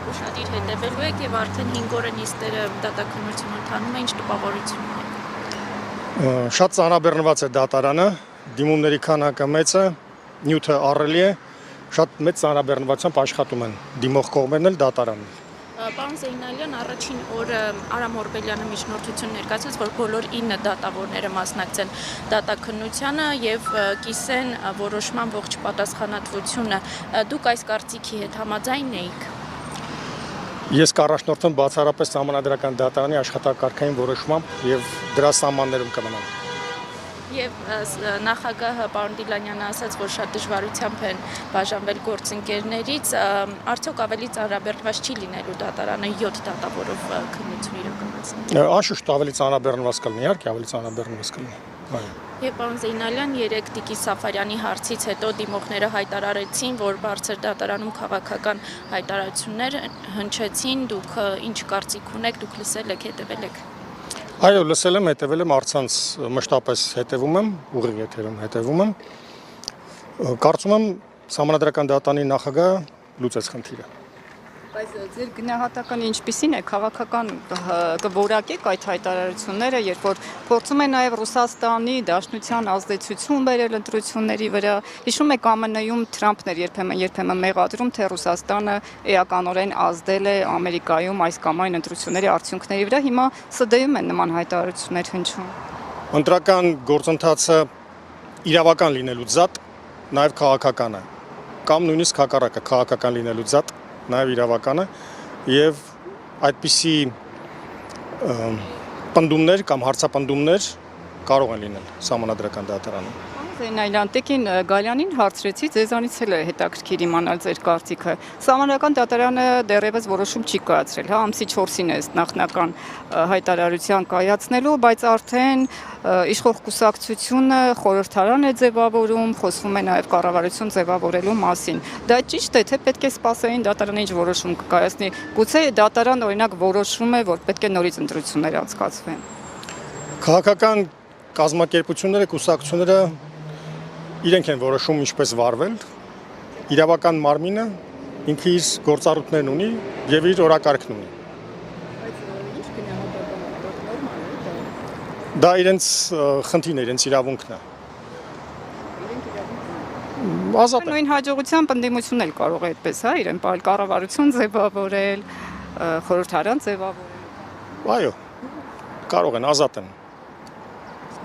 Ուշադիր հետևելու եք եւ արդեն 5 օրը նիստերը դատաքննություն ընթանում է, ինչ տպավորություն ունեք։ Շատ ծանրաբեռնված է դատարանը, դիմումների քանակը մեծ է, նյութը ահռելի է, շատ մեծ ծանրաբեռնվածությամբ աշխատում են դիմող կողմերն էլ դատարանում։ Պարոն Զեյնալյան, առաջին օրը Արամ Օրբելյանը միջնորդություն ներկայացրեց, որ բոլոր 9 դատավորները մասնակցեն դատաքննությանը եւ կիսեն որոշման ողջ պատասխանատվությունը։ Դուք այս կարծիքի հետ համաձայն եք։ Ես կառաջնորդեմ բացառապես Սահմանադրական դատարանի աշխատակարգային որոշմամբ եւ դրա սահմաններում կմնամ։ Եվ նախագահը պարոն Դիլանյանը ասաց, որ շատ դժվարությամբ են բաժանվել գործընկերներից, արդյոք ավելի ծանրաբեռնված չի լինելու դատարանը 7 դատավորով քննություն իրականացնել։ Անշուշտ ավելի ծանրաբեռնված կլինի, իհարկե ավելի ծանրաբեռնված կլինի։ Այո։ Եվ պարոն Զեյնալյան, երեկ Տիկի Սաֆարյանի հարցից հետո դիմողները հայտարարեցին, որ բարձր դատարանում քաղաքական հայտարարություններ հնչեցին, դուք ինչ կարծիք ունեք, դուք լսել եք, հետևել եք։ Այո, լսել եմ, հետևել եմ, առցանց մշտապես հետևում եմ, ուղիղ եթերում հետևում եմ։ Կարծում եմ Սահմանադրական դատարանի նախագահը լուծեց խնդիրը։ Բայց ձեր գնահատականը ինչպիսին է, քաղաքական կորակեք այդ հայտարարությունները, երբ որ փորձում են նաև Ռուսաստանի Դաշնության ազդեցություն բերել ընտրությունների վրա, հիշում եք ԱՄՆ-ում Թրամփն էր երբեմն մեղադրում, թե Ռուսաստանը էականորեն ազդել է Ամերիկայում այս կամ այն ընտրությունների արդյունքների վրա, հիմա ՍԴ-ում են նման հայտարարություններ հնչում։ Ընտրական գործընթացը իրավական լինելու զատ, նաև քաղաքական է, կամ նույնիսկ հակառակը քաղաքական լինելու զատ, նաև իրավական է, եւ այդպիսի պնդումներ կամ հարցապնդումներ կարող են լինել Սահմանադրական դատարանում։ Զեյնալյան, Տիկին Գալյանին հարցրեցի, ձեզանից էլ է հետաքրքիր իմանալ ձեր կարծիքը։ Սահմանադրական դատարանը դեռևս որոշում չի կայացրել, հա, ամսի 4-ին է նախնական հայտարարության կայացնելու, բայց արդեն իշխող կուսակցությունը խորհրդարան է ձևավորում, խոսվում է նաև կառավարություն ձևավորելու մասին։ Դա ճիշտ է, թե պետք է սպասեին դատարանը ինչ որոշում կկայացնի։ Գուցե դատարան օրինակ որոշում է, որ պետք է նորից ընտրություններ անցկացվեն։ Քաղաքական կազմակերպությունները, կուսակցությունները իրենք են որոշում ինչպես վարվել, իրավական մարմինը ինքը իր գործառույթներն ունի եւ իր օրակարգն ունի։ Դա իրենց խնդիրն է, իրենց իրավունքն է։ Ազատ է։ Նույն հաջողությամբ ընդդիմությունն էլ կարող է այդպես, հա, իրեն պահել կառավարություն ձևավորել, խորհրդարան ձևավորել։ Այո, կարող են, ազատ են։